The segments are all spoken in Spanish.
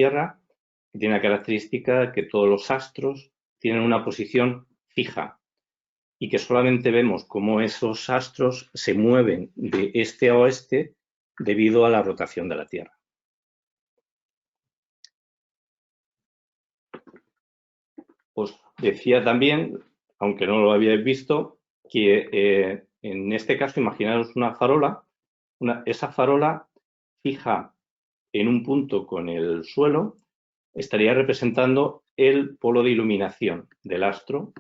Tierra, que tiene la característica que todos los astros tienen una posición fija y que solamente vemos cómo esos astros se mueven de este a oeste debido a la rotación de la Tierra. Os decía también, aunque no lo habíais visto, que en este caso imaginaros una farola, esa farola fija en un punto con el suelo estaría representando el polo de iluminación del astro.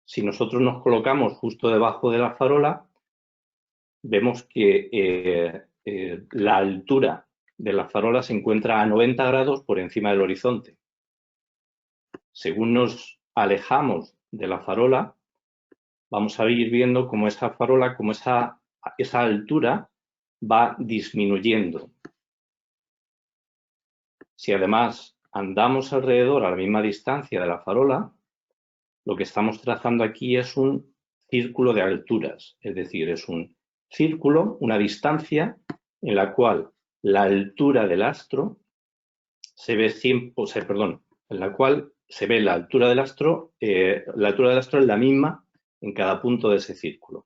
Si nosotros nos colocamos justo debajo de la farola, vemos que la altura de la farola se encuentra a 90 grados por encima del horizonte. Según nos alejamos de la farola, vamos a ir viendo cómo esa farola, cómo esa altura va disminuyendo. Si además andamos alrededor a la misma distancia de la farola, lo que estamos trazando aquí es un círculo de alturas, es decir, es un círculo, una distancia en la cual la altura del astro se ve en la cual se ve la altura del astro es la misma en cada punto de ese círculo.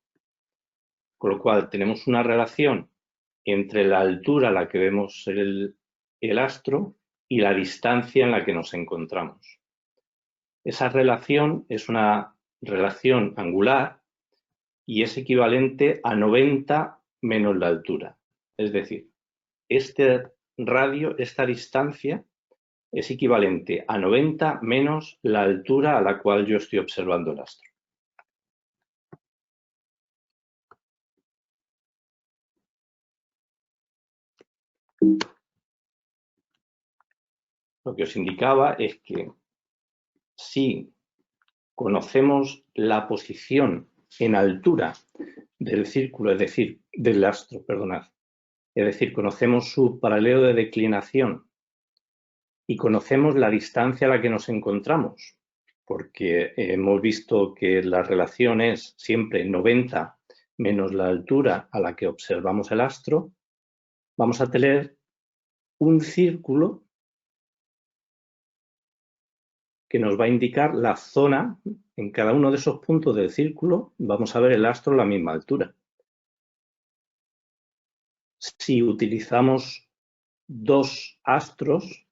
Con lo cual tenemos una relación entre la altura a la que vemos el astro y la distancia en la que nos encontramos. Esa relación es una relación angular y es equivalente a 90 menos la altura. Es decir, este radio, esta distancia, es equivalente a 90 menos la altura a la cual yo estoy observando el astro. Lo que os indicaba es que si conocemos la posición en altura del círculo, es decir, del astro, perdonad, es decir, conocemos su paralelo de declinación y conocemos la distancia a la que nos encontramos, porque hemos visto que la relación es siempre 90 menos la altura a la que observamos el astro, vamos a tener un círculo que nos va a indicar la zona, en cada uno de esos puntos del círculo vamos a ver el astro a la misma altura. Si utilizamos dos astros,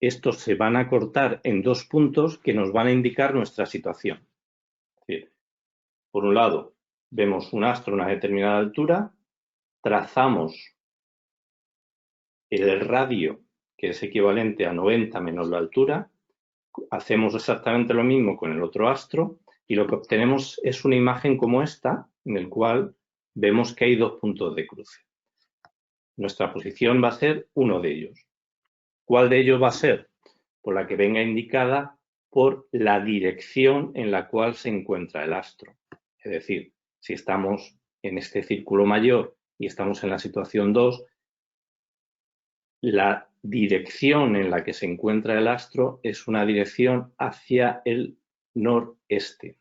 estos se van a cortar en dos puntos que nos van a indicar nuestra situación. Es decir, por un lado, vemos un astro a una determinada altura, trazamos el radio, que es equivalente a 90 menos la altura, hacemos exactamente lo mismo con el otro astro y lo que obtenemos es una imagen como esta, en el cual vemos que hay dos puntos de cruce. Nuestra posición va a ser uno de ellos. ¿Cuál de ellos va a ser? Por la que venga indicada por la dirección en la cual se encuentra el astro. Es decir, si estamos en este círculo mayor y estamos en la situación 2, la dirección en la que se encuentra el astro es una dirección hacia el noreste.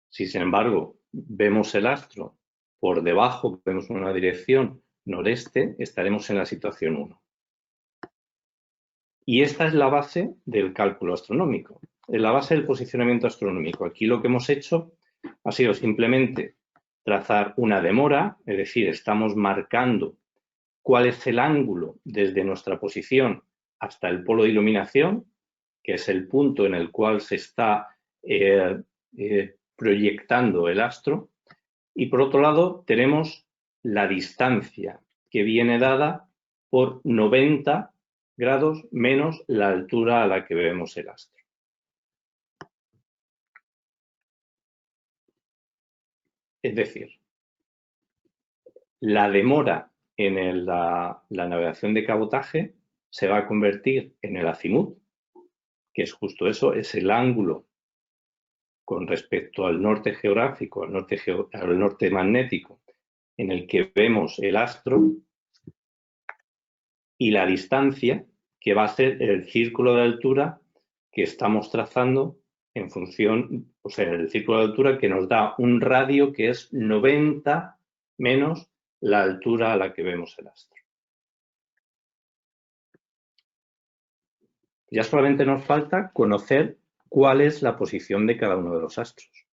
Si, sin embargo, vemos el astro por debajo, vemos una dirección noreste, estaremos en la situación 1. Y esta es la base del cálculo astronómico, es la base del posicionamiento astronómico. Aquí lo que hemos hecho ha sido simplemente trazar una demora, es decir, estamos marcando cuál es el ángulo desde nuestra posición hasta el polo de iluminación, que es el punto en el cual se está proyectando el astro. Y por otro lado tenemos la distancia que viene dada por 90 grados menos la altura a la que vemos el astro. Es decir, la demora en la navegación de cabotaje se va a convertir en el azimut, que es justo eso, es el ángulo con respecto al norte geográfico, al norte magnético, en el que vemos el astro, y la distancia, que va a ser el círculo de altura que estamos trazando en función, o sea, el círculo de altura que nos da un radio que es 90 menos la altura a la que vemos el astro. Ya solamente nos falta conocer cuál es la posición de cada uno de los astros.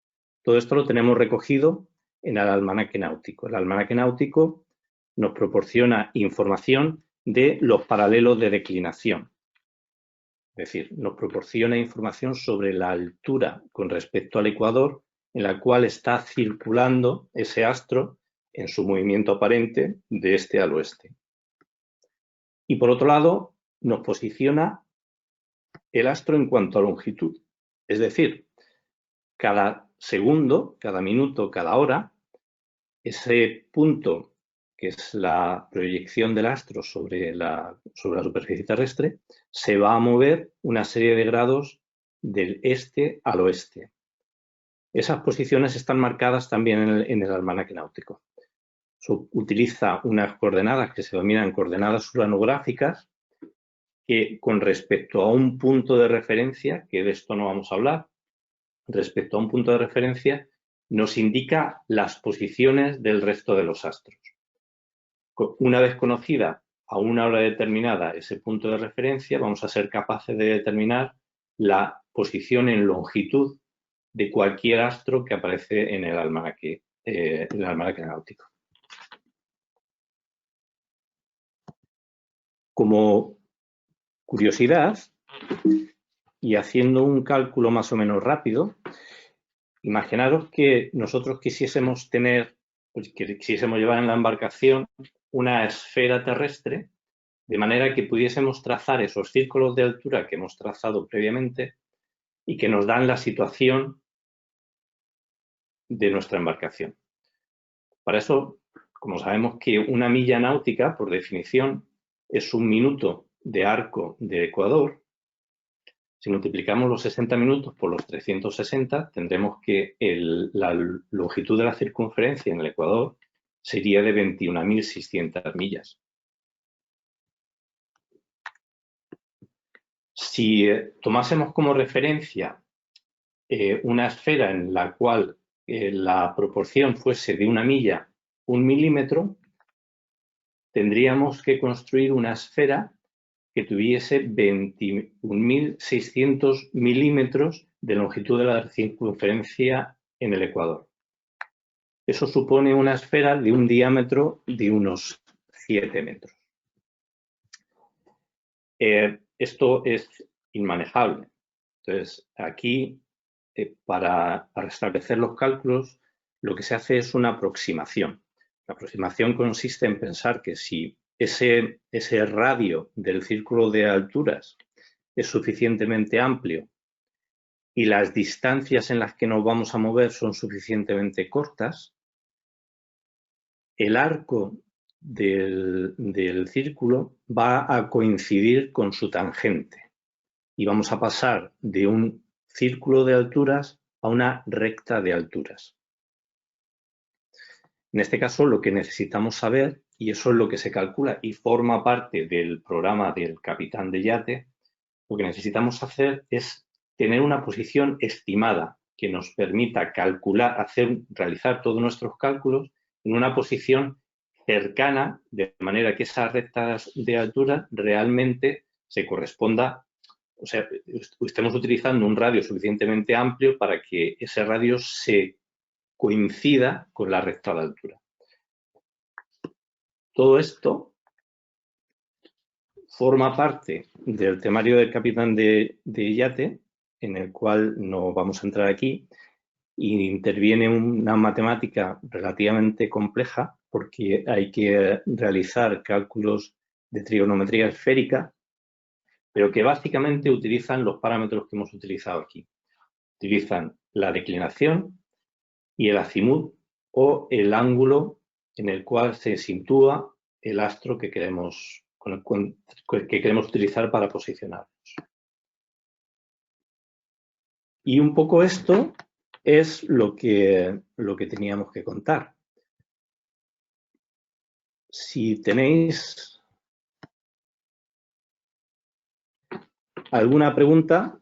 Todo esto lo tenemos recogido en el almanaque náutico. El almanaque náutico nos proporciona información de los paralelos de declinación. Es decir, nos proporciona información sobre la altura con respecto al ecuador en la cual está circulando ese astro en su movimiento aparente de este al oeste. Y por otro lado, nos posiciona el astro en cuanto a longitud. Es decir, cada segundo, cada minuto, cada hora, ese punto que es la proyección del astro sobre la superficie terrestre, se va a mover una serie de grados del este al oeste. Esas posiciones están marcadas también en el almanaque náutico. Utiliza unas coordenadas que se denominan coordenadas uranográficas, que con respecto a un punto de referencia, que de esto no vamos a hablar, respecto a un punto de referencia, nos indica las posiciones del resto de los astros. Una vez conocida a una hora determinada ese punto de referencia, vamos a ser capaces de determinar la posición en longitud de cualquier astro que aparece en el almanaque náutico. Como curiosidad, y haciendo un cálculo más o menos rápido, imaginaros que nosotros quisiésemos llevar en la embarcación una esfera terrestre, de manera que pudiésemos trazar esos círculos de altura que hemos trazado previamente y que nos dan la situación de nuestra embarcación. Para eso, como sabemos que una milla náutica, por definición, es un minuto de arco de ecuador, si multiplicamos los 60 minutos por los 360, tendremos que la longitud de la circunferencia en el ecuador sería de 21.600 millas. Si tomásemos como referencia una esfera en la cual la proporción fuese de una milla 1 milímetro, tendríamos que construir una esfera que tuviese 21.600 milímetros de longitud de la circunferencia en el ecuador. Eso supone una esfera de un diámetro de unos 7 metros. Esto es inmanejable. Entonces, aquí, para restablecer los cálculos, lo que se hace es una aproximación. La aproximación consiste en pensar que si ese radio del círculo de alturas es suficientemente amplio y las distancias en las que nos vamos a mover son suficientemente cortas, el arco del círculo va a coincidir con su tangente y vamos a pasar de un círculo de alturas a una recta de alturas. En este caso, lo que necesitamos saber, y eso es lo que se calcula y forma parte del programa del capitán de yate, lo que necesitamos hacer es tener una posición estimada que nos permita calcular, realizar todos nuestros cálculos en una posición cercana, de manera que esa recta de altura realmente se corresponda, o sea, estemos utilizando un radio suficientemente amplio para que ese radio se coincida con la recta de altura. Todo esto forma parte del temario del capitán de yate, en el cual no vamos a entrar aquí, y interviene una matemática relativamente compleja porque hay que realizar cálculos de trigonometría esférica, pero que básicamente utilizan los parámetros que hemos utilizado aquí. Utilizan la declinación y el azimut, o el ángulo en el cual se sitúa el astro que queremos utilizar para posicionarnos. Y un poco esto es lo que teníamos que contar. Si tenéis alguna pregunta,